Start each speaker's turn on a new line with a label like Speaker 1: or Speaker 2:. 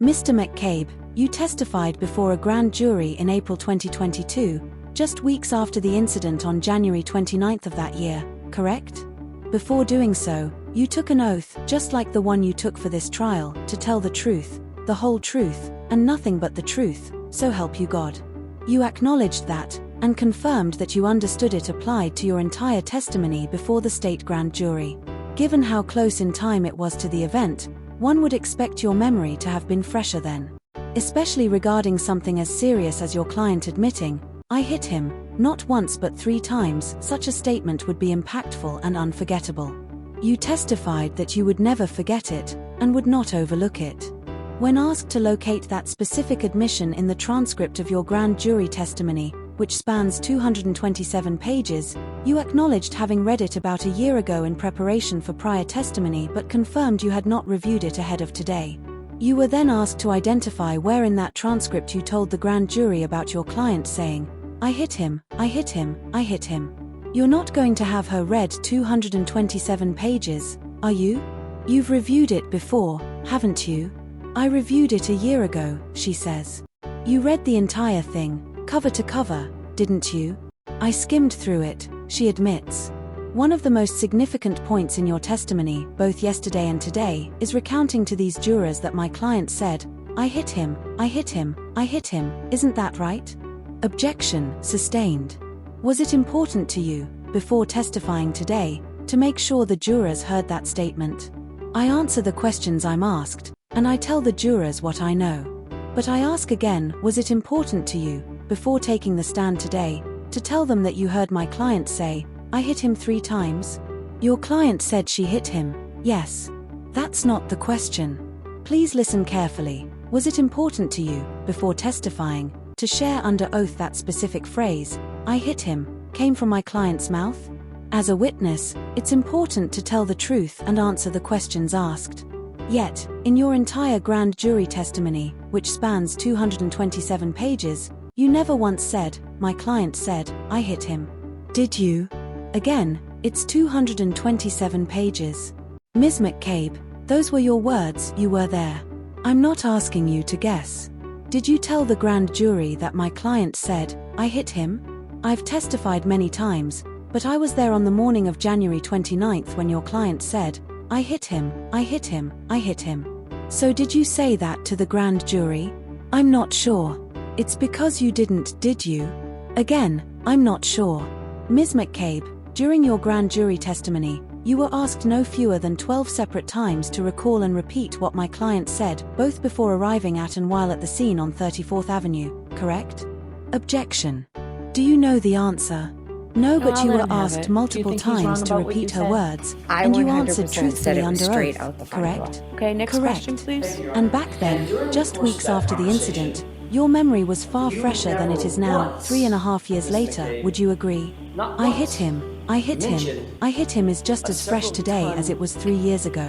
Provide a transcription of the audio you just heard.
Speaker 1: Mr. McCabe, you testified before a grand jury in April 2022, just weeks after the incident on January 29th of that year, correct? Before doing so, you took an oath, just like the one you took for this trial, to tell the truth, the whole truth, and nothing but the truth, so help you God. You acknowledged that, and confirmed that you understood it applied to your entire testimony before the state grand jury. Given how close in time it was to the event, one would expect your memory to have been fresher then. Especially regarding something as serious as your client admitting, "I hit him, not once but 3 times," such a statement would be impactful and unforgettable. You testified that you would never forget it, and would not overlook it. When asked to locate that specific admission in the transcript of your grand jury testimony, which spans 227 pages, you acknowledged having read it about a year ago in preparation for prior testimony but confirmed you had not reviewed it ahead of today. You were then asked to identify where in that transcript you told the grand jury about your client saying, "I hit him, I hit him, I hit him." You're not going to have her read 227 pages, are you? You've reviewed it before, haven't you? "I reviewed it a year ago," she says. You read the entire thing, cover to cover, didn't you? "I skimmed through it," she admits. One of the most significant points in your testimony, both yesterday and today, is recounting to these jurors that my client said, "I hit him, I hit him, I hit him," isn't that right? Objection, sustained. Was it important to you, before testifying today, to make sure the jurors heard that statement? I answer the questions I'm asked, and I tell the jurors what I know. But I ask again, was it important to you, before taking the stand today, to tell them that you heard my client say, "I hit him 3 times"? Your client said she hit him, yes. That's not the question. Please listen carefully. Was it important to you, before testifying, to share under oath that specific phrase, "I hit him," came from my client's mouth? As a witness, it's important to tell the truth and answer the questions asked. Yet, in your entire grand jury testimony, which spans 227 pages, you never once said, "My client said, I hit him." Did you? Again, it's 227 pages. Ms. McCabe, those were your words, you were there. I'm not asking you to guess. Did you tell the grand jury that my client said, "I hit him"? I've testified many times, but I was there on the morning of January 29th when your client said, "I hit him, I hit him, I hit him." So did you say that to the grand jury? I'm not sure. It's because you didn't, did you? Again, I'm not sure. Ms. McCabe, during your grand jury testimony, you were asked no fewer than 12 separate times to recall and repeat what my client said, both before arriving at and while at the scene on 34th Avenue, correct? Objection. Do you know the answer? No, but you were asked multiple times to repeat her words, and you answered truthfully under oath, correct?
Speaker 2: Okay, next question, please.
Speaker 1: And back then, just weeks after the incident, your memory was far fresher than it is now, 3.5 years later, would you agree? "I hit him, I hit him, I hit him" is just as fresh today as it was 3 years ago.